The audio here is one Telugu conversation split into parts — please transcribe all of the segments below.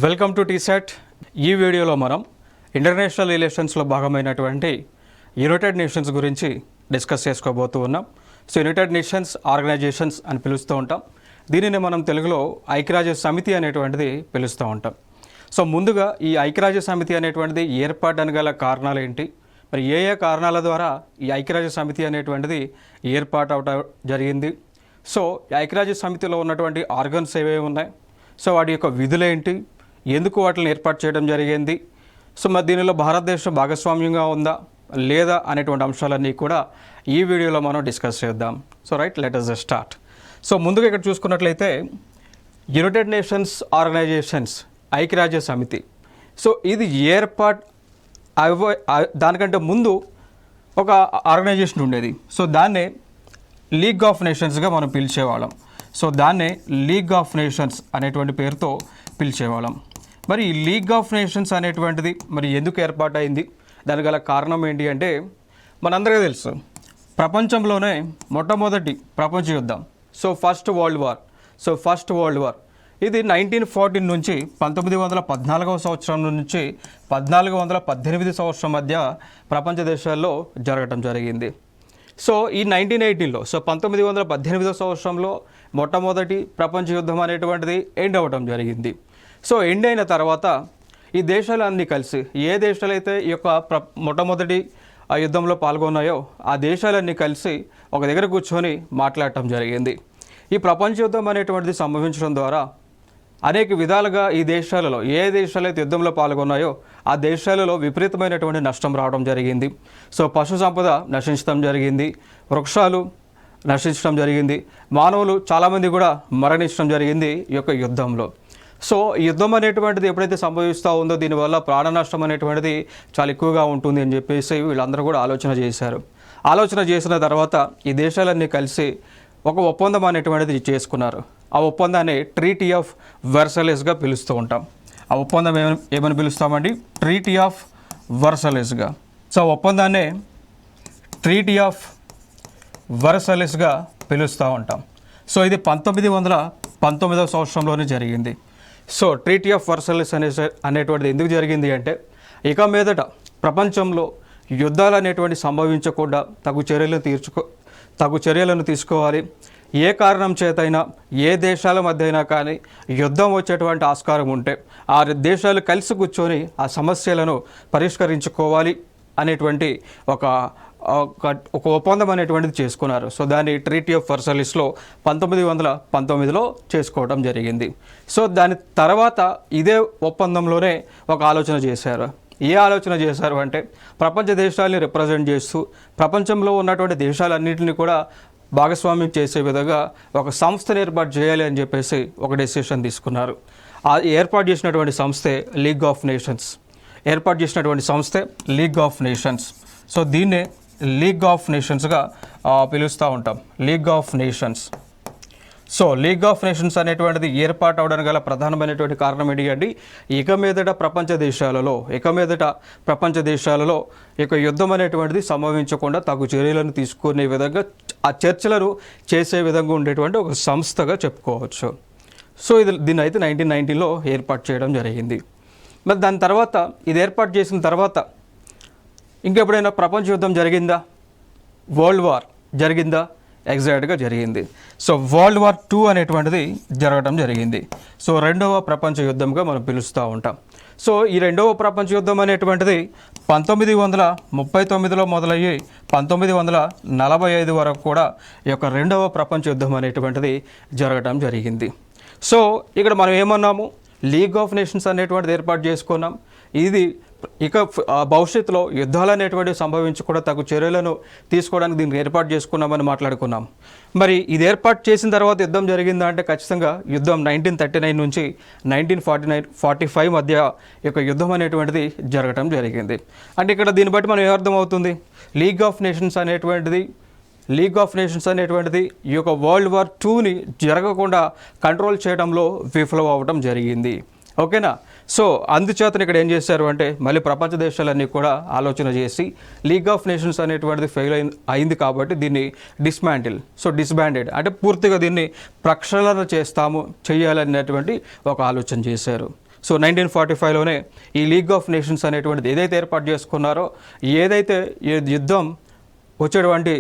Welcome to టీసెట్. ఈ వీడియోలో మనం ఇంటర్నేషనల్ రిలేషన్స్లో భాగమైనటువంటి యునైటెడ్ నేషన్స్ గురించి డిస్కస్ చేసుకోబోతూ ఉన్నాం. సో యునైటెడ్ నేషన్స్ ఆర్గనైజేషన్స్ అని పిలుస్తూ ఉంటాం. దీనిని మనం తెలుగులో ఐక్యరాజ్య సమితి అనేటువంటిది పిలుస్తూ ఉంటాం. సో ముందుగా ఈ ఐక్యరాజ్య సమితి అనేటువంటిది ఏర్పాటుకు గల కారణాలు ఏంటి, మరి ఏ ఏ కారణాల ద్వారా ఈ ఐక్యరాజ్య సమితి అనేటువంటిది ఏర్పాటు అవడం జరిగింది, సో ఈ ఐక్యరాజ్య సమితిలో ఉన్నటువంటి ఆర్గన్స్ ఏవేవి ఉన్నాయి, సో వాటి యొక్క విధులేంటి, ఎందుకు వాటిని ఏర్పాటు చేయడం జరిగింది, సో మరి దీనిలో భారతదేశం భాగస్వామ్యంగా ఉందా లేదా అనేటువంటి అంశాలన్నీ కూడా ఈ వీడియోలో మనం డిస్కస్ చేద్దాం. So right, let us start. So ముందుగా ఇక్కడ చూసుకున్నట్లయితే యునైటెడ్ నేషన్స్ ఆర్గనైజేషన్స్ ఐక్యరాజ్య సమితి, సో ఇది దానికంటే ముందు ఒక ఆర్గనైజేషన్ ఉండేది. సో దాన్నే లీగ్ ఆఫ్ నేషన్స్గా మనం పిలిచేవాళ్ళం. సో దాన్నే లీగ్ ఆఫ్ నేషన్స్ అనేటువంటి పేరుతో పిలిచేవాళ్ళం. మరి ఈ లీగ్ ఆఫ్ నేషన్స్ అనేటువంటిది మరి ఎందుకు ఏర్పాటైంది, దానికి గల కారణం ఏంటి అంటే మనందరికీ తెలుసు, ప్రపంచంలోనే మొట్టమొదటి ప్రపంచ యుద్ధం, సో ఫస్ట్ వరల్డ్ వార్ ఇది 1914 నుంచి 1914వ సంవత్సరం నుంచి 1418 సంవత్సరం మధ్య ప్రపంచ దేశాల్లో జరగటం జరిగింది. సో ఈ 1918లో, సో 1918వ సంవత్సరంలో మొట్టమొదటి ప్రపంచ యుద్ధం అనేటువంటిది ఎండ్ అవ్వడం జరిగింది. సో ఎండ్ అయిన తర్వాత ఈ దేశాలన్నీ కలిసి, ఏ దేశాలైతే ఈ యొక్క మొట్టమొదటి ఆ యుద్ధంలో పాల్గొన్నాయో ఆ దేశాలన్నీ కలిసి ఒక దగ్గర కూర్చొని మాట్లాడటం జరిగింది. ఈ ప్రపంచ యుద్ధం అనేటువంటిది సంభవించడం ద్వారా అనేక విధాలుగా ఈ దేశాలలో, ఏ దేశాలైతే యుద్ధంలో పాల్గొన్నాయో ఆ దేశాలలో విపరీతమైనటువంటి నష్టం రావడం జరిగింది. సో పశు సంపద నశించడం జరిగింది, వృక్షాలు నశించడం జరిగింది, మానవులు చాలామంది కూడా మరణించడం జరిగింది ఈ యొక్క యుద్ధంలో. సో ఈ యుద్ధం అనేటువంటిది ఎప్పుడైతే సంభవిస్తూ ఉందో దీనివల్ల ప్రాణ నష్టం అనేటువంటిది చాలా ఎక్కువగా ఉంటుంది అని చెప్పేసి వీళ్ళందరూ కూడా ఆలోచన చేసిన తర్వాత ఈ దేశాలన్నీ కలిసి ఒక ఒప్పందం అనేటువంటిది చేసుకున్నారు. ఆ ఒప్పందాన్ని ట్రీటీ ఆఫ్ వర్సైలెస్గా పిలుస్తూ ఉంటాం. ఆ ఒప్పందం ఏమని పిలుస్తామండి? ట్రీటీ ఆఫ్ వర్సైలెస్గా. సో ఒప్పందాన్ని ట్రీటీ ఆఫ్ వర్సైలెస్గా పిలుస్తూ ఉంటాం. సో ఇది 1919వ సంవత్సరంలోనే జరిగింది. సో ట్రీటీ ఆఫ్ వర్సైలెస్ అనేటువంటిది ఎందుకు జరిగింది అంటే, ఇక మీదట ప్రపంచంలో యుద్ధాలు అనేటువంటి సంభవించకుండా తగు చర్యలను తీసుకోవాలి. ఏ కారణం చేతైనా ఏ దేశాల మధ్య అయినా కానీ యుద్ధం వచ్చేటువంటి ఆస్కారం ఉంటే ఆ దేశాలు కలిసి కూర్చొని ఆ సమస్యలను పరిష్కరించుకోవాలి అనేటువంటి ఒక ఒప్పందం అనేటువంటిది చేసుకున్నారు. సో దాన్ని ట్రీటీ ఆఫ్ వర్సైలెస్లో 1919లో చేసుకోవడం జరిగింది. సో దాని తర్వాత ఇదే ఒప్పందంలోనే ఒక ఆలోచన చేశారు. ఏ ఆలోచన చేశారు అంటే, ప్రపంచ దేశాలని రిప్రజెంట్ చేస్తూ ప్రపంచంలో ఉన్నటువంటి దేశాలన్నింటినీ కూడా భాగస్వామ్యం చేసే విధంగా ఒక సంస్థను ఏర్పాటు చేయాలి అని చెప్పేసి ఒక డెసిషన్ తీసుకున్నారు. ఆ ఏర్పాటు చేసినటువంటి సంస్థే లీగ్ ఆఫ్ నేషన్స్. సో దీన్నే లీగ్ ఆఫ్ నేషన్స్గా పిలుస్తూ ఉంటాం. League of nations. So league of nations అనేటువంటిది ఏర్పాటు అవడానికి గల ప్రధానమైనటువంటి కారణం ఏంటి? ఇక మీదట ప్రపంచ దేశాలలో ఇక యుద్ధం అనేటువంటిది సంభవించకుండా తగు చర్యలను తీసుకునే విధంగా ఆ చర్చలను చేసే విధంగా ఉండేటువంటి ఒక సంస్థగా చెప్పుకోవచ్చు. సో దీన్ని అయితే 1919లో ఏర్పాటు చేయడం జరిగింది. మరి దాని తర్వాత ఇది ఏర్పాటు చేసిన తర్వాత ఇంకెప్పుడైనా ప్రపంచ యుద్ధం జరిగిందా? వరల్డ్ వార్ జరిగిందా? ఎగ్జాక్ట్గా జరిగింది. సో వరల్డ్ వార్ 2 అనేటువంటిది జరగడం జరిగింది. సో రెండవ ప్రపంచ యుద్ధంగా మనం పిలుస్తూ ఉంటాం. సో ఈ రెండవ ప్రపంచ యుద్ధం అనేటువంటిది 1939లో మొదలయ్యి 1945 వరకు కూడా ఈ యొక్క రెండవ ప్రపంచ యుద్ధం అనేటువంటిది జరగడం జరిగింది. సో ఇక్కడ మనం ఏమన్నాము? లీగ్ ఆఫ్ నేషన్స్ అనేటువంటిది ఏర్పాటు చేసుకున్నాం. ఇది ఇక భవిష్యత్తులో యుద్ధాలు అనేటువంటివి సంభవించకుండా తగు చర్యలను తీసుకోవడానికి దీన్ని ఏర్పాటు చేసుకున్నామని మాట్లాడుకున్నాం. మరి ఇది ఏర్పాటు చేసిన తర్వాత యుద్ధం జరిగిందా అంటే ఖచ్చితంగా యుద్ధం 1939 నుంచి 1945 మధ్య ఈ యొక్క యుద్ధం అనేటువంటిది జరగడం జరిగింది. అంటే ఇక్కడ దీన్ని బట్టి మనం ఏమర్థమవుతుంది? లీగ్ ఆఫ్ నేషన్స్ అనేటువంటిది ఈ యొక్క వరల్డ్ వార్ 2ని జరగకుండా కంట్రోల్ చేయడంలో విఫలం అవ్వడం జరిగింది. ఓకేనా? సో అందుచేతను ఇక్కడ ఏం చేశారు అంటే, మళ్ళీ ప్రపంచ దేశాలన్నీ కూడా ఆలోచన చేసి లీగ్ ఆఫ్ నేషన్స్ అనేటువంటిది ఫెయిల్ అయింది కాబట్టి దీన్ని డిస్బాండెడ్ అంటే పూర్తిగా దీన్ని ప్రక్షాళన చేయాలనేటువంటి ఒక ఆలోచన చేశారు. సో 1945లోనే ఈ లీగ్ ఆఫ్ నేషన్స్ అనేటువంటిది ఏదైతే ఏర్పాటు చేసుకున్నారో, ఏదైతే యుద్ధం వచ్చేటువంటి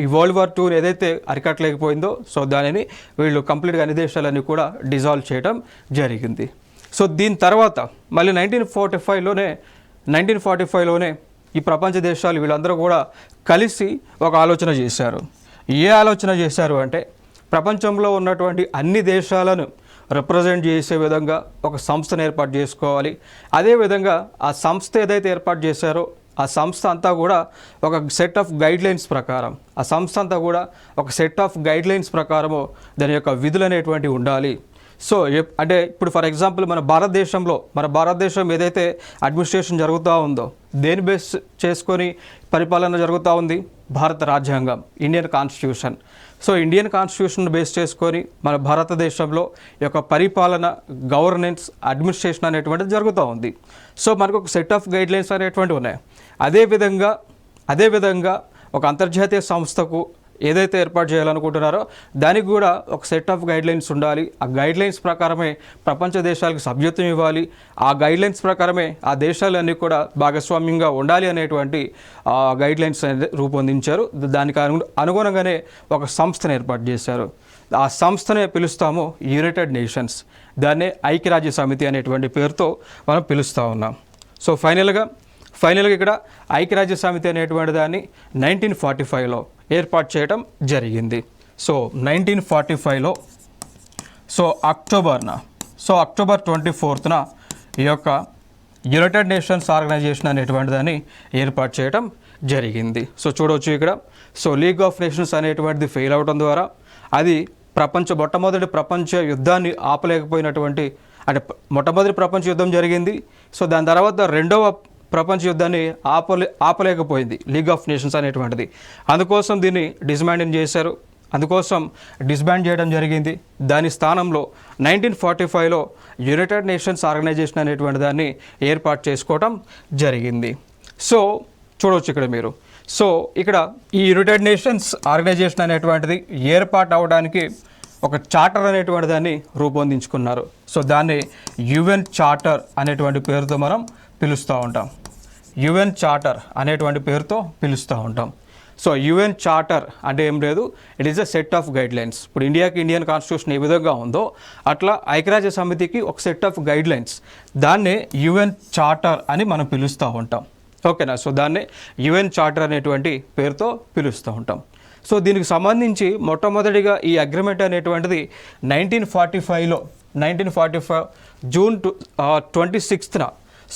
ఈ వరల్డ్ వార్ 2 ఏదైతే అరికట్టలేకపోయిందో, సో దానిని వీళ్ళు కంప్లీట్గా అన్ని దేశాలన్నీ కూడా డిజాల్వ్ చేయడం జరిగింది. సో దీని తర్వాత మళ్ళీ 1945లోనే ఈ ప్రపంచ దేశాలు వీళ్ళందరూ కూడా కలిసి ఒక ఆలోచన చేశారు. ఏ ఆలోచన చేశారు అంటే, ప్రపంచంలో ఉన్నటువంటి అన్ని దేశాలను రిప్రజెంట్ చేసే విధంగా ఒక సంస్థను ఏర్పాటు చేసుకోవాలి. అదేవిధంగా ఆ సంస్థ ఏదైతే ఏర్పాటు చేశారో ఆ సంస్థ అంతా కూడా ఒక సెట్ ఆఫ్ గైడ్లైన్స్ ప్రకారం, ఆ సంస్థ అంతా కూడా ఒక సెట్ ఆఫ్ గైడ్లైన్స్ ప్రకారము దాని యొక్క విధులు అనేటువంటివి ఉండాలి. సో అంటే ఇప్పుడు ఫర్ ఎగ్జాంపుల్ మన భారతదేశం ఏదైతే అడ్మినిస్ట్రేషన్ జరుగుతూ ఉందో, దేని బేస్ చేసుకొని పరిపాలన జరుగుతూ ఉంది? భారత రాజ్యాంగం, Indian constitution. So Indian constitution base చేసుకొని మన భారతదేశంలో ఈ యొక్క పరిపాలన, గవర్నెన్స్, అడ్మినిస్ట్రేషన్ అనేటువంటిది జరుగుతూ ఉంది. సో మనకు ఒక సెట్ ఆఫ్ గైడ్లైన్స్ అనేటువంటివి ఉన్నాయి. అదేవిధంగా ఒక అంతర్జాతీయ సంస్థకు ఏదైతే ఏర్పాటు చేయాలనుకుంటున్నారో దానికి కూడా ఒక సెట్ ఆఫ్ గైడ్లైన్స్ ఉండాలి. ఆ గైడ్లైన్స్ ప్రకారమే ప్రపంచ దేశాలకు సభ్యత్వం ఇవ్వాలి. ఆ గైడ్లైన్స్ ప్రకారమే ఆ దేశాలన్నీ కూడా భాగస్వామ్యంగా ఉండాలి అనేటువంటి గైడ్లైన్స్ అనేది రూపొందించారు. దానికి అనుగుణంగానే ఒక సంస్థను ఏర్పాటు చేశారు. ఆ సంస్థనే పిలుస్తాము యునైటెడ్ నేషన్స్. దాన్నే ఐక్యరాజ్య సమితి అనేటువంటి పేరుతో మనం పిలుస్తూ ఉన్నాం. సో ఫైనల్గా ఇక్కడ ఐక్యరాజ్య సమితి అనేటువంటి దాన్ని 1945లో ఏర్పాటు చేయడం జరిగింది. సో 1945లో అక్టోబర్ 24న ఈ యొక్క యునైటెడ్ నేషన్స్ ఆర్గనైజేషన్ అనేటువంటి దాన్ని ఏర్పాటు చేయడం జరిగింది. సో చూడవచ్చు ఇక్కడ. సో లీగ్ ఆఫ్ నేషన్స్ అనేటువంటిది ఫెయిల్ అవడం ద్వారా అది మొట్టమొదటి ప్రపంచ యుద్ధాన్ని ఆపలేకపోయినటువంటి, అంటే మొట్టమొదటి ప్రపంచ యుద్ధం జరిగింది. సో దాని తర్వాత రెండవ ప్రపంచ యుద్ధాన్ని ఆపలేకపోయింది లీగ్ ఆఫ్ నేషన్స్ అనేటువంటిది. అందుకోసం దీన్ని డిస్బాండ్ చేయడం జరిగింది. దాని స్థానంలో 1945లో యునైటెడ్ నేషన్స్ ఆర్గనైజేషన్ అనేటువంటి దాన్ని ఏర్పాటు చేసుకోవడం జరిగింది. సో చూడవచ్చు ఇక్కడ మీరు. సో ఇక్కడ ఈ యునైటెడ్ నేషన్స్ ఆర్గనైజేషన్ అనేటువంటిది ఏర్పాటు అవడానికి ఒక చార్టర్ అనేటువంటి దాన్ని రూపొందించుకున్నారు. సో దాన్ని యుఎన్ చార్టర్ అనేటువంటి పేరుతో మనం పిలుస్తూ ఉంటాం. యుఎన్ చార్టర్ అనేటువంటి పేరుతో పిలుస్తూ ఉంటాం. సో యుఎన్ చార్టర్ అంటే ఏం లేదు, it is a set of guidelines. ఇప్పుడు ఇండియాకి ఇండియన్ కాన్స్టిట్యూషన్ ఏ విధంగా ఉందో అట్లా ఐక్యరాజ్య సమితికి ఒక సెట్ ఆఫ్ గైడ్లైన్స్, దాన్నే యుఎన్ చార్టర్ అని మనం పిలుస్తూ ఉంటాం. ఓకేనా? సో దాన్నే యుఎన్ చార్టర్ అనేటువంటి పేరుతో పిలుస్తూ ఉంటాం. సో దీనికి సంబంధించి మొట్టమొదటిగా ఈ అగ్రిమెంట్ అనేటువంటిది 1945 జూన్ 26న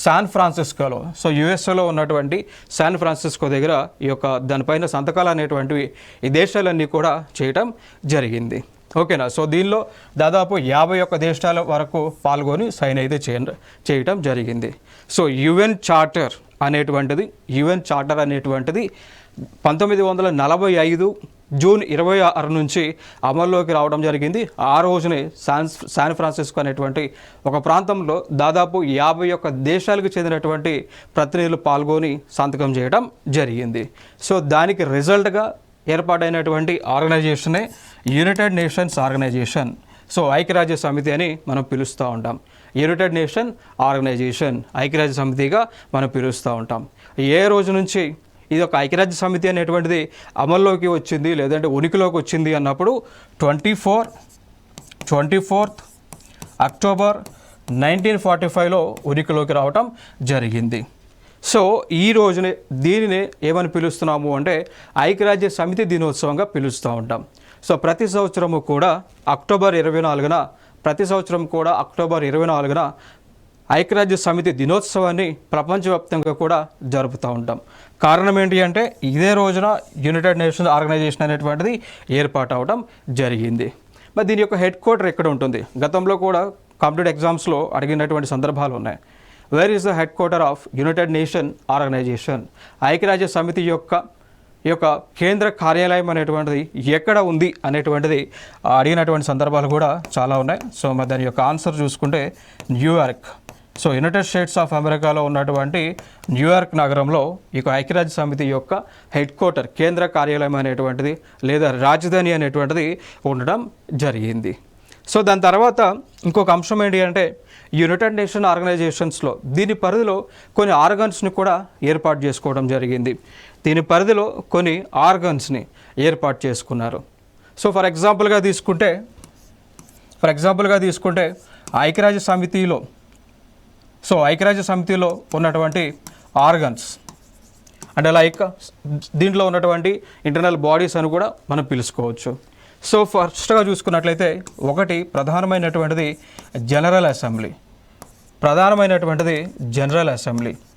శాన్ ఫ్రాన్సిస్కోలో, సో యుఎస్ఏలో ఉన్నటువంటి శాన్ ఫ్రాన్సిస్కో దగ్గర ఈ యొక్క దానిపైన సంతకాలు అనేటువంటివి ఈ దేశాలన్నీ కూడా చేయటం జరిగింది. ఓకేనా? సో దీనిలో దాదాపు 51 దేశాల వరకు పాల్గొని సైన్ అయితే చేయటం జరిగింది. సో యుఎన్ చార్టర్ అనేటువంటిది 1945 జూన్ 26 నుంచి అమల్లోకి రావడం జరిగింది. ఆ రోజునే శాన్ ఫ్రాన్సిస్కో అనేటువంటి ఒక ప్రాంతంలో దాదాపు 51 దేశాలకు చెందినటువంటి ప్రతినిధులు పాల్గొని సంతకం చేయడం జరిగింది. సో దానికి రిజల్ట్గా ఏర్పాటైనటువంటి ఆర్గనైజేషనే యునైటెడ్ నేషన్స్ ఆర్గనైజేషన్. సో ఐక్యరాజ్య సమితి అని మనం పిలుస్తూ ఉంటాం. యునైటెడ్ నేషన్ ఆర్గనైజేషన్ ఐక్యరాజ్య సమితిగా మనం పిలుస్తూ ఉంటాం. ఏ రోజు నుంచి ఇది ఒక ఐక్యరాజ్య సమితి అనేటువంటిది అమల్లోకి వచ్చింది, లేదంటే ఉనికిలోకి వచ్చింది అన్నప్పుడు 24th అక్టోబర్ 1945లో ఉనికిలోకి రావటం జరిగింది. సో ఈ రోజునే దీనినే ఏమని పిలుస్తున్నాము అంటే ఐక్యరాజ్య సమితి దినోత్సవంగా పిలుస్తూ ఉంటాం. సో ప్రతి సంవత్సరం కూడా అక్టోబర్ 24న ఐక్యరాజ్య సమితి దినోత్సవాన్ని ప్రపంచవ్యాప్తంగా కూడా జరుపుతూ ఉంటాం. కారణం ఏంటి అంటే ఇదే రోజున యునైటెడ్ నేషన్స్ ఆర్గనైజేషన్ అనేటువంటిది ఏర్పాటు అవడం జరిగింది. మరి దీని యొక్క హెడ్ క్వార్టర్ ఎక్కడ ఉంటుంది? గతంలో కూడా కాంపిటేటివ్ ఎగ్జామ్స్లో అడిగినటువంటి సందర్భాలు ఉన్నాయి. Where is the head quarter of United Nation Organisation? ఐక్యరాజ్య సమితి యొక్క కేంద్ర కార్యాలయం అనేటువంటిది ఎక్కడ ఉంది అనేటువంటిది అడిగినటువంటి సందర్భాలు కూడా చాలా ఉన్నాయి. సో మరి దాని యొక్క ఆన్సర్ చూసుకుంటే New York. So United states of అమెరికాలో ఉన్నటువంటి న్యూయార్క్ నగరంలో ఈ ఐక్యరాజ్య సమితి యొక్క హెడ్ క్వార్టర్, కేంద్ర కార్యాలయం అనేటువంటిది లేదా రాజధాని అనేటువంటిది ఉండడం జరిగింది. సో దాని తర్వాత ఇంకొక అంశం ఏంటి అంటే యునైటెడ్ నేషన్ ఆర్గనైజేషన్స్లో దీని పరిధిలో కొన్ని ఆర్గన్స్ని కూడా ఏర్పాటు చేసుకోవడం జరిగింది. దీని పరిధిలో కొన్ని ఆర్గన్స్ని ఏర్పాటు చేసుకున్నారు. సో ఫర్ ఎగ్జాంపుల్గా తీసుకుంటే ఐక్యరాజ్య సమితిలో ఉన్నటువంటి ఆర్గన్స్ అంటే లైక్ దీంట్లో ఉన్నటువంటి ఇంటర్నల్ బాడీస్ అని కూడా మనం పిలుచుకోవచ్చు. సో ఫస్ట్గా చూసుకున్నట్లయితే ఒకటి ప్రధానమైనటువంటిది జనరల్ అసెంబ్లీ.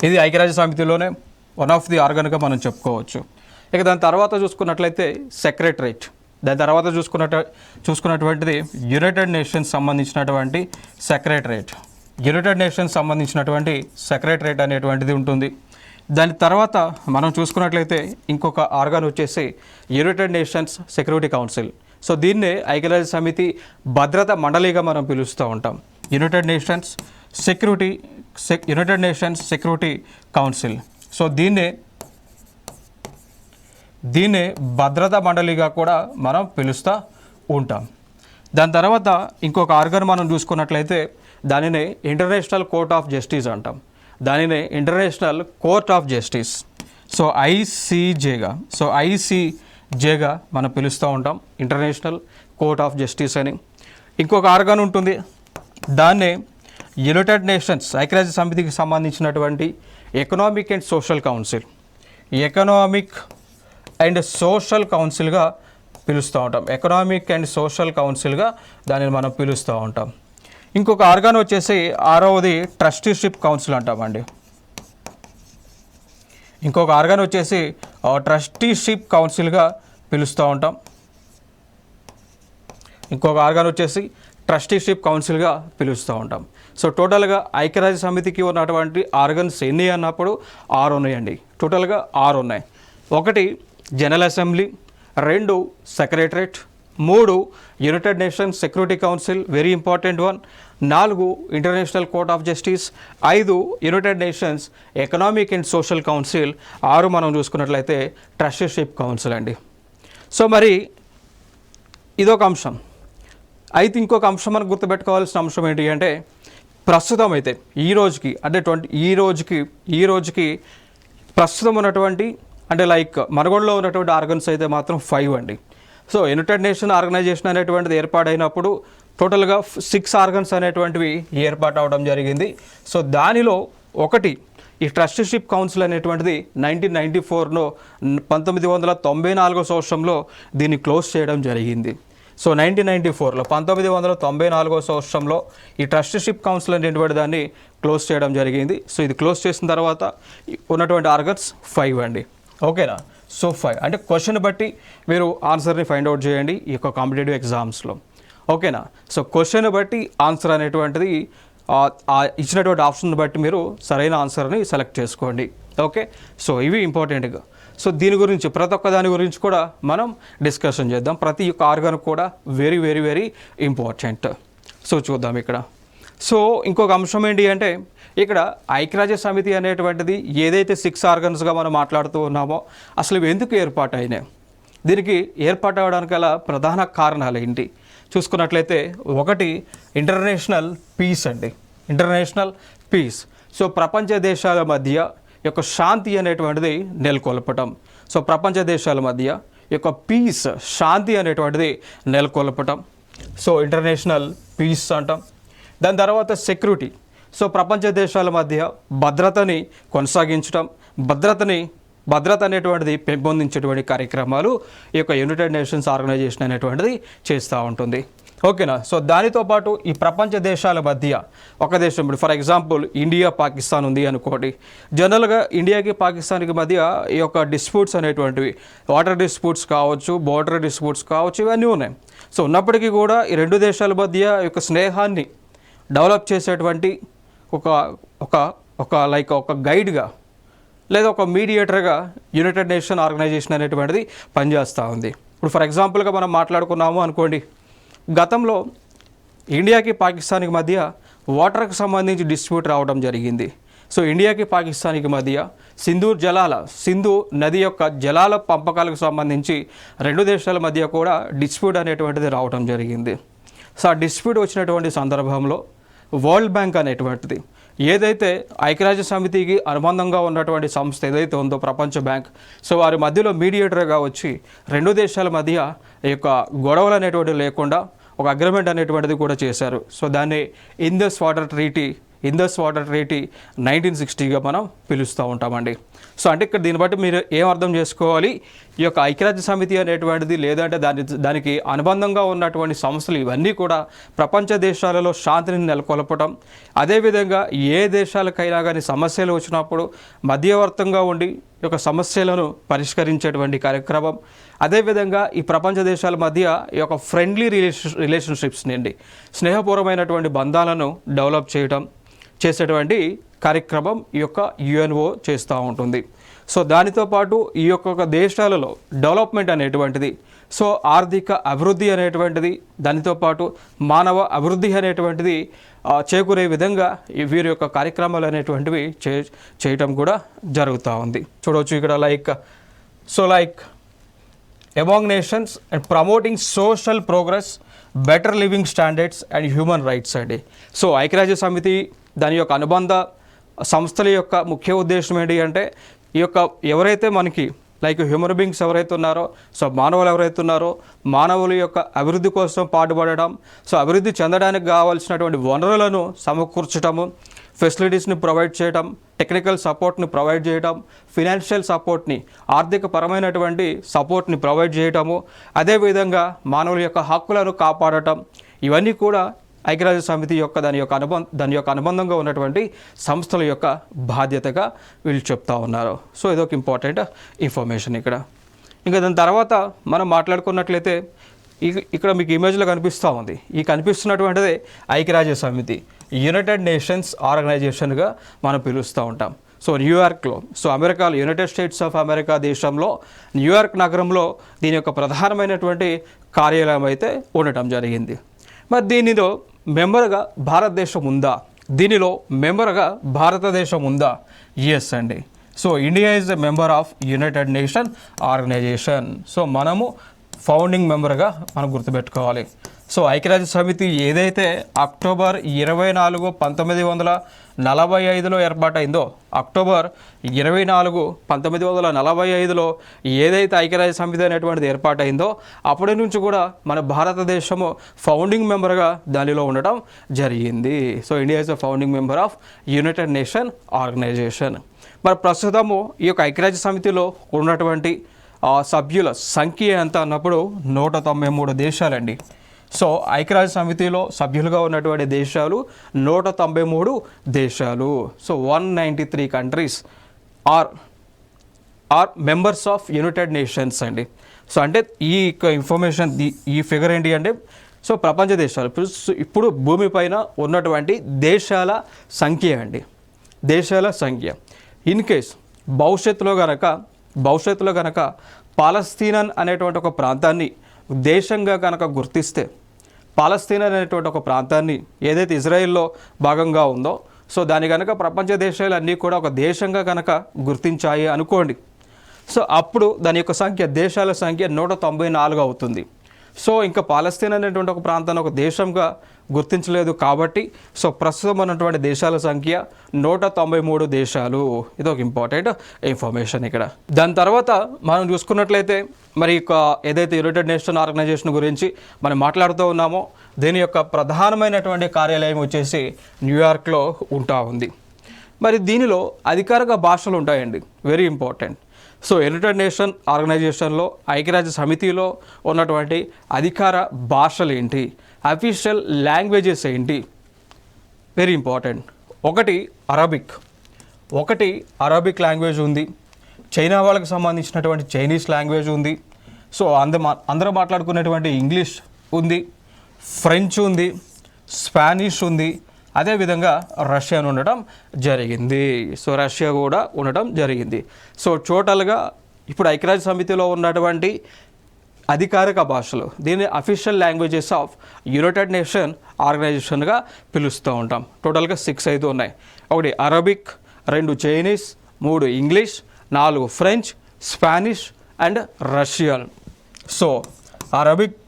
ఇది ఐక్యరాజ్య సమితిలోనే వన్ ఆఫ్ ది ఆర్గన్గా మనం చెప్పుకోవచ్చు. ఇక దాని తర్వాత చూసుకున్నట్లయితే సెక్రటరేట్. దాని తర్వాత చూసుకున్నటువంటిది యునైటెడ్ నేషన్స్ సంబంధించినటువంటి సెక్రటరేట్ అనేటువంటిది ఉంటుంది. దాని తర్వాత మనం చూసుకున్నట్లయితే ఇంకొక ఆర్గాన్ వచ్చేసి United nations security council. So దీన్నే ఐక్యరాజ్య సమితి భద్రతా మండలిగా మనం పిలుస్తూ ఉంటాం. United nations security council. So దీన్నే భద్రతా మండలిగా కూడా మనం పిలుస్తూ ఉంటాం. దాని తర్వాత ఇంకొక ఆర్గన్ మనం చూసుకున్నట్లయితే దానినే ఇంటర్నేషనల్ కోర్ట్ ఆఫ్ జస్టిస్ అంటాం. సో ఐసీజేగా మనం పిలుస్తూ ఉంటాం, ఇంటర్నేషనల్ కోర్ట్ ఆఫ్ జస్టిస్ అని. ఇంకొక ఆర్గన్ ఉంటుంది, దాన్నే యునైటెడ్ నేషన్స్ ఐక్యరాజ్య సమితికి సంబంధించినటువంటి ఎకనామిక్ అండ్ సోషల్ కౌన్సిల్గా దానిని మనం పిలుస్తూ ఉంటాం. ఇంకొక ఆర్గాన్ వచ్చేసి ఆరవది ట్రస్టీషిప్ కౌన్సిల్ అంటామండి. ట్రస్టీషిప్ కౌన్సిల్గా పిలుస్తూ ఉంటాం. సో టోటల్గా ఐక్యరాజ్య సమితికి ఉన్నటువంటి ఆర్గన్స్ ఎన్ని అన్నప్పుడు 6 ఉన్నాయండి. టోటల్గా 6 ఉన్నాయి. 1 general assembly, 2 secretariat, 3 United nations security council, very important one, 4 international court of justice, 5 United nations economic and social council, 6 మనం చూసుకున్నట్లయితే ట్రస్టీషిప్ కౌన్సిల్ అండి. సో మరి ఇదొక అంశం. అయితే ఇంకొక అంశం మనకు గుర్తుపెట్టుకోవాల్సిన అంశం ఏంటి అంటే ప్రస్తుతం అయితే ఈ రోజుకి ప్రస్తుతం ఉన్నటువంటి అంటే లైక్ మనుగడలో ఉన్నటువంటి ఆర్గన్స్ అయితే మాత్రం 5 అండి. సో యునైటెడ్ నేషన్ ఆర్గనైజేషన్ అనేటువంటిది ఏర్పాటైనప్పుడు టోటల్గా 6 ఆర్గన్స్ అనేటువంటివి ఏర్పాటు అవడం జరిగింది. సో దానిలో ఒకటి ఈ ట్రస్టీషిప్ కౌన్సిల్ అనేటువంటిది 1994లో 1994 సంవత్సరంలో దీన్ని క్లోజ్ చేయడం జరిగింది. సో 1994 సంవత్సరంలో ఈ ట్రస్టీషిప్ కౌన్సిల్ అనేటువంటి దాన్ని క్లోజ్ చేయడం జరిగింది. సో ఇది క్లోజ్ చేసిన తర్వాత ఉన్నటువంటి ఆర్గన్స్ 5 అండి. ఓకేనా? సో 5 అంటే క్వశ్చన్ బట్టి మీరు ఆన్సర్ని ఫైండ్ అవుట్ చేయండి ఈ యొక్క కాంపిటేటివ్ ఎగ్జామ్స్లో. ఓకేనా? సో క్వశ్చన్ బట్టి ఆన్సర్ అనేటువంటిది ఇచ్చినటువంటి ఆప్షన్ బట్టి మీరు సరైన ఆన్సర్ని సెలెక్ట్ చేసుకోండి. ఓకే, సో ఇవి ఇంపార్టెంట్గా. సో దీని గురించి ప్రతి ఒక్క దాని గురించి కూడా మనం డిస్కషన్ చేద్దాం. ప్రతి ఒక్క ఆర్గాన్ కూడా very very very important. So చూద్దాం ఇక్కడ. సో ఇంకొక అంశం ఏంటి అంటే ఇక్కడ ఐక్యరాజ్య సమితి అనేటువంటిది ఏదైతే 6 ఆర్గన్స్గా మనం మాట్లాడుతూ ఉన్నామో అసలు ఎందుకు ఏర్పాటు అయినాయి, దీనికి ఏర్పాటు అవ్వడానికి గల ప్రధాన కారణాలు ఏంటి చూసుకున్నట్లయితే, 1 ఇంటర్నేషనల్ పీస్. సో ప్రపంచ దేశాల మధ్య యొక్క శాంతి అనేటువంటిది నెలకొల్పటం. సో ప్రపంచ దేశాల మధ్య యొక్క పీస్, శాంతి అనేటువంటిది నెలకొల్పటం. సో ఇంటర్నేషనల్ పీస్ అంటాం. దాని తర్వాత సెక్యూరిటీ. సో ప్రపంచ దేశాల మధ్య భద్రతని కొనసాగించడం, భద్రత అనేటువంటిది పెంపొందించేటువంటి కార్యక్రమాలు ఈ యొక్క యునైటెడ్ నేషన్స్ ఆర్గనైజేషన్ అనేటువంటిది చేస్తూ ఉంటుంది. ఓకేనా? సో దానితో పాటు ఈ ప్రపంచ దేశాల మధ్య ఒక దేశం, ఇప్పుడు ఫర్ ఎగ్జాంపుల్ ఇండియా పాకిస్తాన్ ఉంది అనుకోండి. జనరల్గా ఇండియాకి పాకిస్తాన్కి మధ్య ఈ యొక్క డిస్ప్యూట్స్ అనేటువంటివి, వాటర్ డిస్ప్యూట్స్ కావచ్చు, బోర్డర్ డిస్ప్యూట్స్ కావచ్చు, ఇవన్నీ ఉన్నాయి. సో ఉన్నప్పటికీ కూడా ఈ 2 దేశాల మధ్య ఈ యొక్క స్నేహాన్ని డెవలప్ చేసేటువంటి ఒక గైడ్గా లేదా ఒక మీడియేటర్గా యునైటెడ్ నేషన్ ఆర్గనైజేషన్ అనేటువంటిది పనిచేస్తూ ఉంది. ఇప్పుడు ఫర్ ఎగ్జాంపుల్గా మనం మాట్లాడుకున్నాము అనుకోండి, గతంలో ఇండియాకి పాకిస్తాన్కి మధ్య వాటర్కి సంబంధించి డిస్ప్యూట్ రావడం జరిగింది. సో ఇండియాకి పాకిస్తాన్కి మధ్య సింధు నది యొక్క జలాల పంపకాలకు సంబంధించి 2 దేశాల మధ్య కూడా డిస్ప్యూట్ అనేటువంటిది రావడం జరిగింది. సో ఆ డిస్ప్యూట్ వచ్చినటువంటి సందర్భంలో వరల్డ్ బ్యాంక్ అనేటువంటిది ఏదైతే ఐక్యరాజ్య సమితికి అనుబంధంగా ఉన్నటువంటి సంస్థ ఏదైతే ఉందో ప్రపంచ బ్యాంక్, సో వారి మధ్యలో మీడియేటర్గా వచ్చి రెండు దేశాల మధ్య ఈ యొక్క గొడవలు అనేటువంటివి లేకుండా ఒక అగ్రిమెంట్ అనేటువంటిది కూడా చేశారు. సో దాన్ని ఇండస్ వాటర్ ట్రీటీ 1960గా మనం పిలుస్తూ ఉంటామండి. సో అంటే ఇక్కడ దీన్ని బట్టి మీరు ఏం అర్థం చేసుకోవాలి, ఈ యొక్క ఐక్యరాజ్య సమితి అనేటువంటిది లేదంటే దానికి అనుబంధంగా ఉన్నటువంటి సంస్థలు ఇవన్నీ కూడా ప్రపంచ దేశాలలో శాంతిని నెలకొల్పటం, అదేవిధంగా ఏ దేశాలకైనా కానీ సమస్యలు వచ్చినప్పుడు మధ్యవర్తంగా ఉండి ఈ యొక్క సమస్యలను పరిష్కరించేటువంటి కార్యక్రమం, అదేవిధంగా ఈ ప్రపంచ దేశాల మధ్య ఈ యొక్క ఫ్రెండ్లీ రిలేషన్షిప్స్ నుండి స్నేహపూర్వమైనటువంటి బంధాలను డెవలప్ చేసేటువంటి కార్యక్రమం ఈ యొక్క యుఎన్ఓ చేస్తూ ఉంటుంది. సో దానితో పాటు ఈ యొక్క దేశాలలో డెవలప్మెంట్ అనేటువంటిది, సో ఆర్థిక అభివృద్ధి అనేటువంటిది, దానితో పాటు మానవ అభివృద్ధి అనేటువంటిది చేకూరే విధంగా వీరి యొక్క కార్యక్రమాలు అనేటువంటివి చేయటం కూడా జరుగుతూ ఉంది. చూడవచ్చు ఇక్కడ like among nations and promoting social progress, better living standards and human rights అండి. సో ఐక్యరాజ్య సమితి దాని యొక్క అనుబంధ సంస్థల యొక్క ముఖ్య ఉద్దేశం ఏంటి అంటే ఈ యొక్క ఎవరైతే మనకి లైక్ హ్యూమన్ బీయింగ్స్ ఎవరైతే ఉన్నారో, సో మానవులు ఎవరైతే ఉన్నారో మానవుల యొక్క అభివృద్ధి కోసం పాటుపడడం, సో అభివృద్ధి చెందడానికి కావాల్సినటువంటి వనరులను సమకూర్చడము, ఫెసిలిటీస్ని ప్రొవైడ్ చేయడం, టెక్నికల్ సపోర్ట్ని ప్రొవైడ్ చేయడం, ఫినాన్షియల్ సపోర్ట్ని ఆర్థిక పరమైనటువంటి సపోర్ట్ని ప్రొవైడ్ చేయటము, అదేవిధంగా మానవుల యొక్క హక్కులను కాపాడటం, ఇవన్నీ కూడా ఐక్యరాజ్య సమితి యొక్క దాని యొక్క అనుబంధంగా ఉన్నటువంటి సంస్థల యొక్క బాధ్యతగా వీళ్ళు చెప్తా ఉన్నారు. సో ఇదొక ఇంపార్టెంట్ ఇన్ఫర్మేషన్ ఇక్కడ. ఇంకా దాని తర్వాత మనం మాట్లాడుకున్నట్లయితే ఇక్కడ మీకు ఇమేజ్లో కనిపిస్తూ ఉంది, ఈ కనిపిస్తున్నటువంటిదే ఐక్యరాజ్య సమితి, యునైటెడ్ నేషన్స్ ఆర్గనైజేషన్గా మనం పిలుస్తూ ఉంటాం. సో న్యూయార్క్లో, సో అమెరికాలో, యునైటెడ్ స్టేట్స్ ఆఫ్ అమెరికా దేశంలో న్యూయార్క్ నగరంలో దీని యొక్క ప్రధానమైనటువంటి కార్యాలయం అయితే ఉండటం జరిగింది. మరి దీనిలో మెంబర్గా భారతదేశం ఉందా? ఎస్ అండి. So India is the member of United Nation Organisation. So మనము ఫౌండింగ్ మెంబర్గా మనం గుర్తుపెట్టుకోవాలి. సో ఐక్యరాజ్య సమితి ఏదైతే అక్టోబర్ 24, 1945లో ఏర్పాటైందో, అక్టోబర్ 24, 1945లో ఏదైతే ఐక్యరాజ్య సమితి అనేటువంటిది ఏర్పాటైందో అప్పటి నుంచి కూడా మన భారతదేశము ఫౌండింగ్ మెంబర్గా దానిలో ఉండటం జరిగింది. So India is the founding member of United Nation Organisation. మరి ప్రస్తుతము ఈ యొక్క ఐక్యరాజ్య సమితిలో ఉన్నటువంటి సభ్యుల సంఖ్య ఎంత అన్నప్పుడు 193 దేశాలండి. సో ఐక్యరాజ్య సమితిలో సభ్యులుగా ఉన్నటువంటి దేశాలు 193 దేశాలు. So 193 countries are members of United Nations అండి. సో అంటే ఈ ఇన్ఫర్మేషన్, ఈ ఫిగర్ ఏంటి అంటే సో ప్రపంచ దేశాలు ఇప్పుడు భూమిపైన ఉన్నటువంటి దేశాల సంఖ్య అండి, దేశాల సంఖ్య. ఇన్ కేస్ భవిష్యత్తులో గనక పాలస్తీనా అనేటువంటి ఒక ప్రాంతాన్ని దేశంగా కనుక గుర్తిస్తే, పాలస్తీనా అనేటువంటి ఒక ప్రాంతాన్ని ఏదైతే ఇజ్రాయెల్లో భాగంగా ఉందో, సో దాని కనుక ప్రపంచ దేశాలన్నీ కూడా ఒక దేశంగా కనుక గుర్తించాయి అనుకోండి, సో అప్పుడు దాని యొక్క సంఖ్య, దేశాల సంఖ్య 194 అవుతుంది. సో ఇంకా పాలస్తీనా అనేటువంటి ఒక ప్రాంతాన్ని ఒక దేశంగా గుర్తించలేదు కాబట్టి సో ప్రస్తుతం ఉన్నటువంటి దేశాల సంఖ్య 193 దేశాలు. ఇది ఒక ఇంపార్టెంట్ ఇన్ఫర్మేషన్ ఇక్కడ. దాని తర్వాత మనం చూసుకున్నట్లయితే మరి ఏదైతే యునైటెడ్ నేషన్ ఆర్గనైజేషన్ గురించి మనం మాట్లాడుతూ ఉన్నామో దీని యొక్క ప్రధానమైనటువంటి కార్యాలయం వచ్చేసి న్యూయార్క్లో ఉంటా ఉంది. మరి దీనిలో అధికారిక భాషలు ఉంటాయండి, very important. So united nation ఆర్గనైజేషన్లో, ఐక్యరాజ్య సమితిలో ఉన్నటువంటి అధికార భాషలు ఏంటి, అఫీషియల్ లాంగ్వేజెస్ ఏంటి, వెరీ ఇంపార్టెంట్. ఒకటి అరబిక్ లాంగ్వేజ్ ఉంది, చైనా వాళ్ళకి సంబంధించినటువంటి చైనీస్ లాంగ్వేజ్ ఉంది, సో అందరూ మాట్లాడుకునేటువంటి ఇంగ్లీష్ ఉంది, ఫ్రెంచ్ ఉంది, స్పానిష్ ఉంది, అదేవిధంగా రష్యన్ ఉండటం జరిగింది. సో రష్యా కూడా ఉండటం జరిగింది. సో టోటల్గా ఇప్పుడు ఐక్యరాజ్య సమితిలో ఉన్నటువంటి అధికారిక భాషలు, దీన్ని official languages of United nation ఆర్గనైజేషన్గా పిలుస్తూ ఉంటాం. టోటల్గా 6 అయితే ఉన్నాయి. 1 Arabic, 2 Chinese, 3 English, 4 French, Spanish and Russian. So Arabic,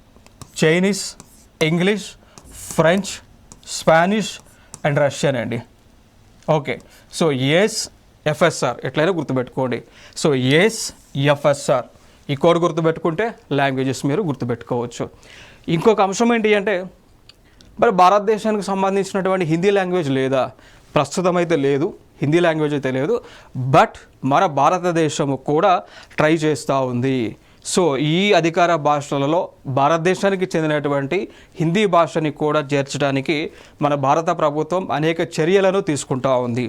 Chinese, English, French, Spanish and Russian అండి. ఓకే, సో ఎస్ఎఫ్ఎస్ఆర్ ఎట్లయినా గుర్తుపెట్టుకోండి. సో ఎస్ఎఫ్ఎస్ఆర్ ఈ కోడ్ గుర్తుపెట్టుకుంటే లాంగ్వేజెస్ మీరు గుర్తుపెట్టుకోవచ్చు. ఇంకొక అంశం ఏంటి అంటే, మరి భారతదేశానికి సంబంధించినటువంటి హిందీ లాంగ్వేజ్ లేదా? ప్రస్తుతం అయితే లేదు, హిందీ లాంగ్వేజ్ అయితే లేదు. బట్ మన భారతదేశము కూడా ట్రై చేస్తూ ఉంది. సో ఈ అధికార భాషలలో భారతదేశానికి చెందినటువంటి హిందీ భాషని కూడా చేర్చడానికి మన భారత ప్రభుత్వం అనేక చర్యలను తీసుకుంటూ ఉంది.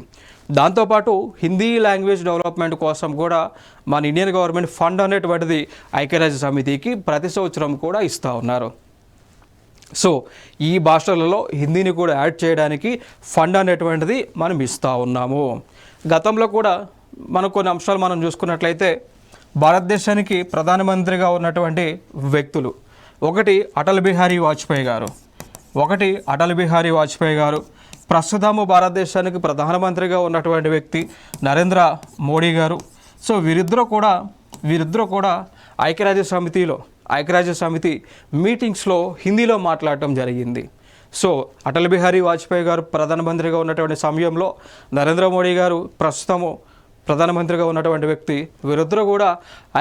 దాంతోపాటు హిందీ లాంగ్వేజ్ డెవలప్మెంట్ కోసం కూడా మన ఇండియన్ గవర్నమెంట్ ఫండ్ అనేటువంటిది ఐక్యరాజ్య సమితికి ప్రతి సంవత్సరం కూడా ఇస్తూ ఉన్నారు. సో ఈ భాషలలో హిందీని కూడా యాడ్ చేయడానికి ఫండ్ అనేటువంటిది మనం ఇస్తూ ఉన్నాము. గతంలో కూడా మనం కొన్ని అంశాలు మనం చూసుకున్నట్లయితే భారతదేశానికి ప్రధానమంత్రిగా ఉన్నటువంటి వ్యక్తులు ఒకటి అటల్ బిహారీ వాజ్పేయి గారు, ప్రస్తుతము భారతదేశానికి ప్రధానమంత్రిగా ఉన్నటువంటి వ్యక్తి నరేంద్ర మోడీ గారు. సో వీరిద్దరూ కూడా ఐక్యరాజ్య సమితి మీటింగ్స్లో హిందీలో మాట్లాడటం జరిగింది. సో అటల్ బిహారీ వాజ్పేయి గారు ప్రధానమంత్రిగా ఉన్నటువంటి సమయంలో నరేంద్ర మోడీ గారు ప్రస్తుతము ప్రధానమంత్రిగా ఉన్నటువంటి వ్యక్తి, వీరిద్దరూ కూడా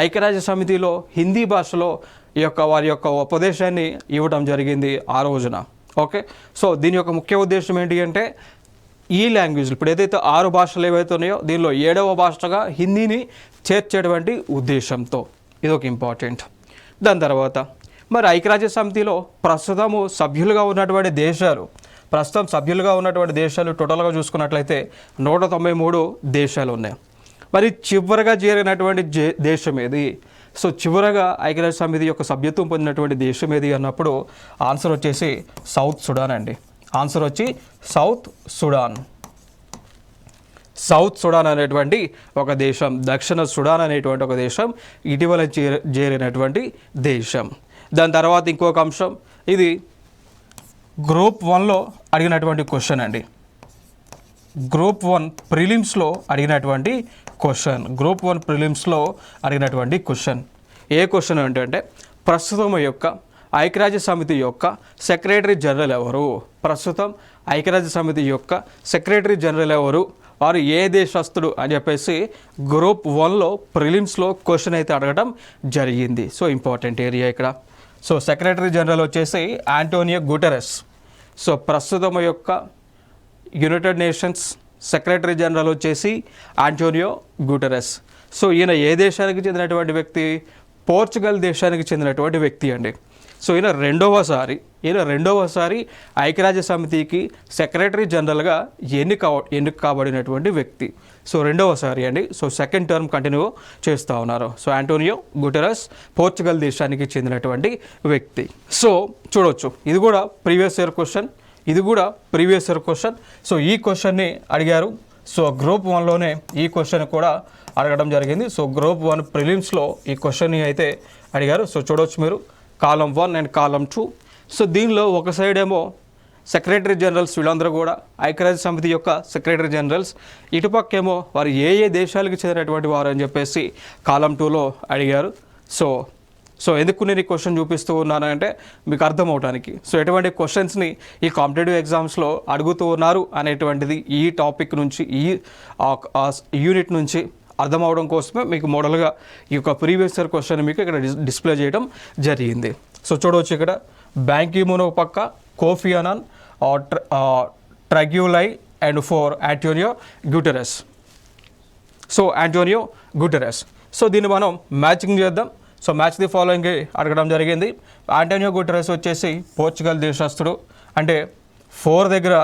ఐక్యరాజ్య సమితిలో హిందీ భాషలో వారి యొక్క ఉపదేశాన్ని ఇవ్వడం జరిగింది ఆ రోజున. ఓకే, సో దీని యొక్క ముఖ్య ఉద్దేశం ఏంటి అంటే, ఈ లాంగ్వేజ్ ఇప్పుడు ఏదైతే 6 భాషలు ఏవైతే ఉన్నాయో దీనిలో 7వ భాషగా హిందీని చేర్చేటువంటి ఉద్దేశంతో. ఇదొక ఇంపార్టెంట్. దాని తర్వాత మరి ఐక్యరాజ్య సమితిలో ప్రస్తుతం సభ్యులుగా ఉన్నటువంటి దేశాలు టోటల్గా చూసుకున్నట్లయితే 193 దేశాలు ఉన్నాయి. మరి చివరగా చేరినటువంటి దేశం ఏది? సో చివరగా ఐక్యరాజ్య సమితి యొక్క సభ్యత్వం పొందినటువంటి దేశం ఏది అన్నప్పుడు ఆన్సర్ వచ్చేసి సౌత్ సుడాన్ అండి. ఆన్సర్ వచ్చి సౌత్ సుడాన్ అనేటువంటి ఒక దేశం, దక్షిణ సుడాన్ అనేటువంటి ఒక దేశం ఇటీవల చేరినటువంటి దేశం. దాని తర్వాత ఇంకొక అంశం, ఇది గ్రూప్ 1లో అడిగినటువంటి క్వశ్చన్ అండి. గ్రూప్ 1 ప్రిలిమ్స్లో అడిగినటువంటి క్వశ్చన్. ఏ క్వశ్చన్ ఏంటంటే, ప్రస్తుతం యొక్క ఐక్యరాజ్య సమితి యొక్క సెక్రటరీ జనరల్ ఎవరు, వారు ఏ దేశస్థుడు అని చెప్పేసి గ్రూప్ 1లో ప్రిలిమ్స్లో క్వశ్చన్ అయితే అడగడం జరిగింది. సో ఇంపార్టెంట్ ఏరియా ఇక్కడ. సో సెక్రటరీ జనరల్ వచ్చేసి ఆంటోనియో గుటెరస్. సో ప్రస్తుతం యొక్క యునైటెడ్ నేషన్స్ సెక్రటరీ జనరల్ వచ్చేసి ఆంటోనియో గుటెరస్. సో ఈయన ఏ దేశానికి చెందినటువంటి వ్యక్తి? పోర్చుగల్ దేశానికి చెందినటువంటి వ్యక్తి అండి. సో ఈయన రెండవసారి ఐక్యరాజ్య సమితికి సెక్రటరీ జనరల్గా ఎన్నిక కాబడినటువంటి వ్యక్తి. సో రెండవసారి అండి. సో సెకండ్ టర్మ్ కంటిన్యూ చేస్తూ ఉన్నారు. సో ఆంటోనియో గుటెరస్ పోర్చుగల్ దేశానికి చెందినటువంటి వ్యక్తి. సో చూడవచ్చు, ఇది కూడా ప్రీవియస్ ఇయర్ క్వశ్చన్. సో ఈ క్వశ్చన్ని అడిగారు. సో గ్రూప్ 1లోనే ఈ క్వశ్చన్ కూడా అడగడం జరిగింది. సో గ్రూప్ 1 ప్రిలిమ్స్లో ఈ క్వశ్చన్ని అయితే అడిగారు. సో చూడవచ్చు మీరు, కాలం 1 అండ్ కాలం 2. సో దీనిలో ఒక సైడ్ ఏమో సెక్రటరీ జనరల్స్ వీళ్ళందరూ కూడా ఐక్యరాజ్య సమితి యొక్క సెక్రటరీ జనరల్స్, ఇటుపక్కేమో వారు ఏ దేశాలకు చెందినటువంటి వారు అని చెప్పేసి కాలం 2లో అడిగారు. సో ఎందుకు నేను ఈ క్వశ్చన్ చూపిస్తూ ఉన్నానంటే మీకు అర్థం అవడానికి. సో ఎటువంటి క్వశ్చన్స్ని ఈ కాంపిటేటివ్ ఎగ్జామ్స్లో అడుగుతూ ఉన్నారు అనేటువంటిది ఈ టాపిక్ నుంచి, ఈ యూనిట్ నుంచి అర్థం అవడం కోసమే మీకు మోడల్గా ఈ యొక్క ప్రీవియస్ ఇయర్ క్వశ్చన్ మీకు ఇక్కడ డిస్ప్లే చేయడం జరిగింది. సో చూడవచ్చు ఇక్కడ బ్యాన్ కీ మూన్ పక్క, కోఫీ అనాన్, ట్రగ్యులై అండ్ 4 ఆంటోనియో గుటెరస్. సో దీన్ని మనం మ్యాచింగ్ చేద్దాం. సో మ్యాచ్ ది ఫాలోయింగ్ అడగడం జరిగింది. ఆంటోనియో గుటెరస్ వచ్చేసి పోర్చుగల్ దేశస్థుడు, అంటే 4 దగ్గర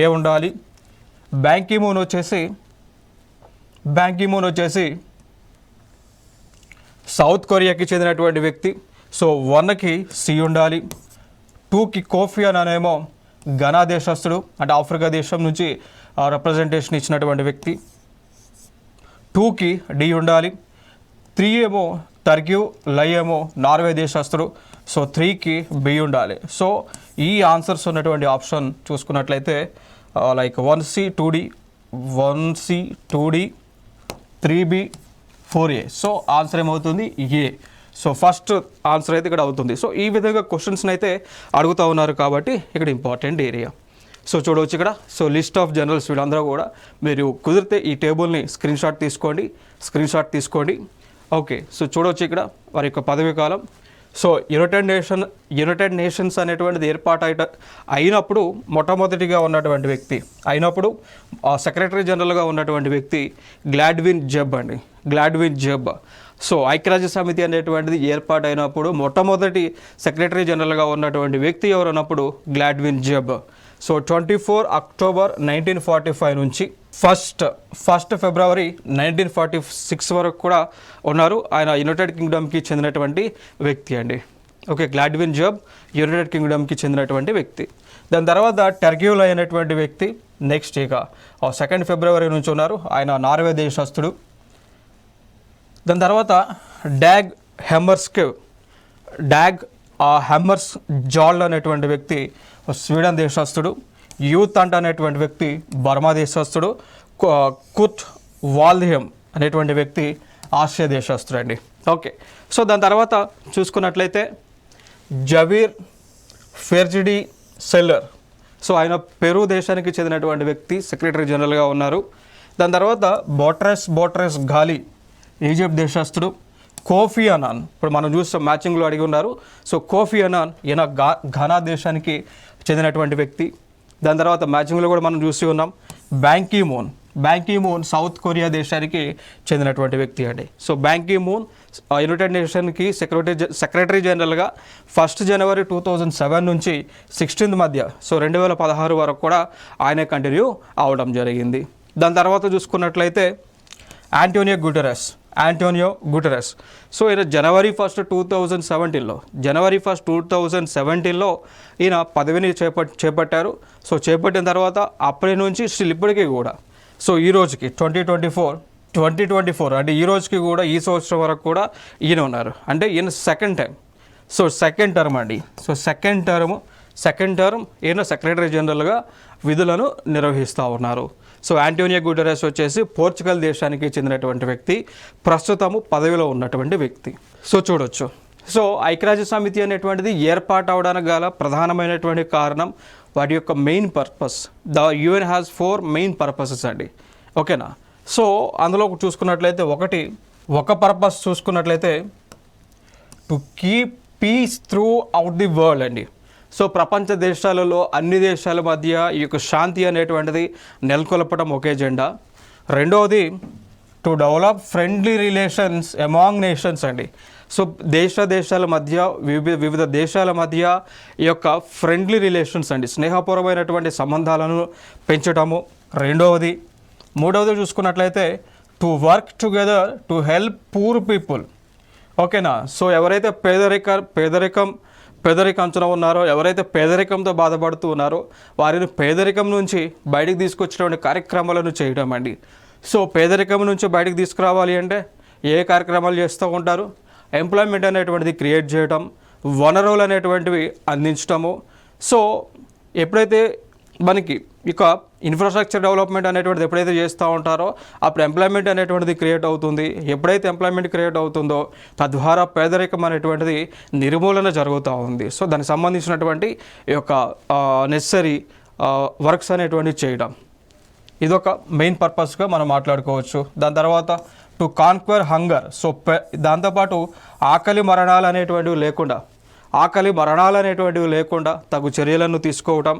ఏ ఉండాలి. బ్యాన్ కీ మూన్ వచ్చేసి సౌత్ కొరియాకి చెందినటువంటి వ్యక్తి. సో 1కి సి ఉండాలి. 2కి కోఫీ అనాన్ ఏమో ఘనా దేశస్థుడు, అంటే ఆఫ్రికా దేశం నుంచి రిప్రజెంటేషన్ ఇచ్చినటువంటి వ్యక్తి. 2కి డి ఉండాలి. 3 ఏమో టర్గ్యులై ఏమో నార్వే దేశస్థుడు. సో 3కి బి ఉండాలి. సో ఈ ఆన్సర్స్ ఉన్నటువంటి ఆప్షన్ చూసుకున్నట్లయితే like 1C 2D 3B 4A. So answer ఏమవుతుంది? ఏ. సో ఫస్ట్ ఆన్సర్ అయితే ఇక్కడ అవుతుంది. సో ఈ విధంగా క్వశ్చన్స్ని అయితే అడుగుతూ ఉన్నారు కాబట్టి ఇక్కడ ఇంపార్టెంట్ ఏరియా. సో చూడవచ్చు ఇక్కడ. సో లిస్ట్ ఆఫ్ జనరల్స్ వీళ్ళందరూ కూడా మీరు కుదిరితే ఈ టేబుల్ని స్క్రీన్ షాట్ తీసుకోండి. ఓకే, సో చూడవచ్చు ఇక్కడ వారి యొక్క పదవీ కాలం. సో యునైటెడ్ నేషన్స్ అనేటువంటిది ఏర్పాటు అయినప్పుడు మొట్టమొదటిగా ఉన్నటువంటి వ్యక్తి సెక్రటరీ జనరల్గా ఉన్నటువంటి వ్యక్తి గ్లాడ్విన్ జెబ్. సో ఐక్యరాజ్య సమితి అనేటువంటిది ఏర్పాటైనప్పుడు మొట్టమొదటి సెక్రటరీ జనరల్గా ఉన్నటువంటి వ్యక్తి ఎవరన్నప్పుడు గ్లాడ్విన్ జెబ్. సో 24 అక్టోబర్ 1945 నుంచి ఫస్ట్ ఫిబ్రవరి 1946 వరకు కూడా ఉన్నారు. ఆయన యునైటెడ్ కింగ్డమ్కి చెందినటువంటి వ్యక్తి అండి. ఓకే, గ్లాడ్విన్ జెబ్ యునైటెడ్ కింగ్డమ్కి చెందినటువంటి వ్యక్తి. దాని తర్వాత టెర్గ్యూల్ అయినటువంటి వ్యక్తి నెక్స్ట్ ఇక 2 ఫిబ్రవరి నుంచి ఉన్నారు. ఆయన నార్వే దేశస్థుడు. దాని తర్వాత డాగ్ హెమ్మర్స్ జాల్డ్ అనేటువంటి వ్యక్తి స్వీడన్ దేశస్థుడు. యూత్ అంట్ అనేటువంటి వ్యక్తి బర్మా దేశస్థుడు. కుర్ట్ వాల్దియం అనేటువంటి వ్యక్తి ఆసియా దేశస్థుడు అండి. ఓకే, సో దాని తర్వాత చూసుకున్నట్లయితే జవీర్ ఫెర్జిడి సెల్లర్. సో ఆయన పెరు దేశానికి చెందినటువంటి వ్యక్తి, సెక్రటరీ జనరల్గా ఉన్నారు. దాని తర్వాత బోట్రెస్ ఘాలీ ఈజిప్ట్ దేశస్థుడు. కోఫీ అనాన్, ఇప్పుడు మనం చూస్తాం మ్యాచింగ్లో అడిగి ఉన్నారు. సో కోఫీ అనాన్ ఈయన ఘనా దేశానికి చెందినటువంటి వ్యక్తి. దాని తర్వాత మ్యాచింగ్లో కూడా మనం చూసి ఉన్నాం బ్యాంకీ మూన్ సౌత్ కొరియా దేశానికి చెందినటువంటి వ్యక్తి అండి. సో బ్యాంకీ మూన్ యునైటెడ్ నేషన్కి సెక్రటరీ జనరల్గా 1 జనవరి 2007 నుంచి 16 మధ్య, సో 2016 వరకు కూడా ఆయనే కంటిన్యూ అవడం జరిగింది. దాని తర్వాత చూసుకున్నట్లయితే ఆంటోనియో గుటెరస్. సో ఈయన జనవరి 1, 2017లో ఈయన పదవిని చేపట్టారు. సో చేపట్టిన తర్వాత అప్పటి నుంచి స్టిల్ ఇప్పటికీ కూడా, సో ఈ రోజుకి 2024 అంటే ఈ రోజుకి కూడా, ఈ సంవత్సరం వరకు కూడా ఈయన ఉన్నారు. అంటే ఈయన సెకండ్ టర్మ్ అండి. సో సెకండ్ టర్మ్ ఈయన సెక్రటరీ జనరల్గా విధులను నిర్వహిస్తూ ఉన్నారు. సో ఆంటోనియో గుటెరస్ వచ్చేసి పోర్చుగల్ దేశానికి చెందినటువంటి వ్యక్తి, ప్రస్తుతము పదవిలో ఉన్నటువంటి వ్యక్తి. సో చూడొచ్చు. సో ఐక్యరాజ్య సమితి అనేటువంటిది ఏర్పాటు అవడానికి గల ప్రధానమైనటువంటి కారణం వాటి యొక్క main purpose. The UN has 4 main purposes అండి. ఓకేనా. సో అందులో చూసుకున్నట్లయితే ఒక పర్పస్ చూసుకున్నట్లయితే to keep peace throughout the world అండి. సో ప్రపంచ దేశాలలో అన్ని దేశాల మధ్య ఈ యొక్క శాంతి అనేటువంటిది నెలకొల్పడం ఒక ఎజెండా. రెండవది to develop friendly relations among nations అండి. సో దేశాల మధ్య వివిధ దేశాల మధ్య ఈ యొక్క ఫ్రెండ్లీ రిలేషన్స్ అండి, స్నేహపూర్వమైనటువంటి సంబంధాలను పెంచడము రెండవది. మూడవది చూసుకున్నట్లయితే to work together to help poor people. ఓకేనా. సో ఎవరైతే పేదరికంతో ఉన్నారో, ఎవరైతే పేదరికంతో బాధపడుతూ ఉన్నారో వారిని పేదరికం నుంచి బయటికి తీసుకొచ్చేటువంటి కార్యక్రమాలను చేయడం అండి. సో పేదరికం నుంచి బయటికి తీసుకురావాలి అంటే ఏ కార్యక్రమాలు చేస్తూ ఉంటారు? ఎంప్లాయ్మెంట్ అనేటువంటిది క్రియేట్ చేయడం, వనరులు అనేటువంటివి అందించడము. సో ఎప్పుడైతే మనకి ఇక ఇన్ఫ్రాస్ట్రక్చర్ డెవలప్మెంట్ అనేటువంటిది ఎప్పుడైతే చేస్తూ ఉంటారో అప్పుడు ఎంప్లాయ్మెంట్ అనేటువంటిది క్రియేట్ అవుతుంది. ఎప్పుడైతే ఎంప్లాయ్మెంట్ క్రియేట్ అవుతుందో తద్వారా పేదరికం అనేటువంటిది నిర్మూలన జరుగుతూ ఉంది. సో దానికి సంబంధించినటువంటి ఈ యొక్క నెసరీ వర్క్స్ అనేటువంటివి చేయడం, ఇదొక మెయిన్ పర్పస్గా మనం మాట్లాడుకోవచ్చు. దాని తర్వాత టు కాన్క్వర్ హంగర్. సో దాంతోపాటు ఆకలి మరణాలు అనేటువంటివి లేకుండా తగు చర్యలను తీసుకోవటం.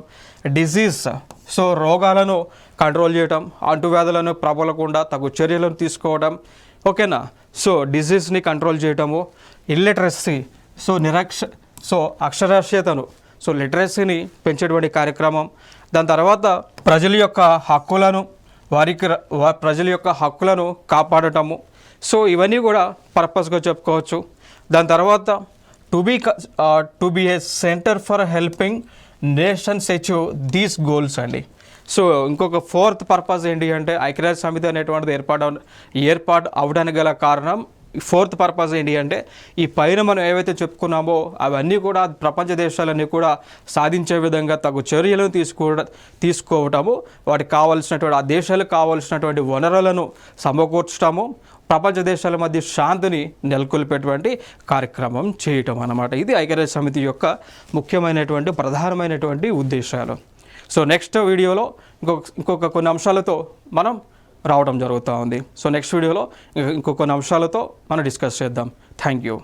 డిజీజ్, సో రోగాలను కంట్రోల్ చేయటం, అంటువ్యాధులను ప్రబలకుండా తగు చర్యలను తీసుకోవడం. ఓకేనా. సో డిజీజ్ని కంట్రోల్ చేయటము. ఇల్లిటరసీ, సో అక్షరాస్యతను, సో లిటరసీని పెంచేటువంటి కార్యక్రమం. దాని తర్వాత ప్రజల యొక్క హక్కులను కాపాడటము. సో ఇవన్నీ కూడా పర్పస్గా చెప్పుకోవచ్చు. దాని తర్వాత to be a centre for helping nations achieve these goals అండి. సో ఇంకొక 4th పర్పస్ ఏంటి అంటే ఐక్యరాజ్య సమితి అనేటువంటిది ఏర్పాటు అవడానికి గల కారణం 4th పర్పస్ ఏంటి అంటే ఈ పైన మనం ఏవైతే చెప్పుకున్నామో అవన్నీ కూడా ప్రపంచ దేశాలన్నీ కూడా సాధించే విధంగా తగు చర్యలను తీసుకోవటము, వాటికి కావాల్సినటువంటి ఆ దేశాలకు కావాల్సినటువంటి వనరులను సమకూర్చడము, ప్రపంచ దేశాల మధ్య శాంతిని నెలకొల్పేటువంటి కార్యక్రమం చేయటం అన్నమాట. ఇది ఐక్యరాజ్య సమితి యొక్క ముఖ్యమైనటువంటి ప్రధానమైనటువంటి ఉద్దేశాలు. సో నెక్స్ట్ వీడియోలో ఇంకొక కొన్ని అంశాలతో మనం రావడం జరుగుతూ ఉంది. సో నెక్స్ట్ వీడియోలో ఇంకొక కొన్ని అంశాలతో మనం డిస్కస్ చేద్దాం. Thank you.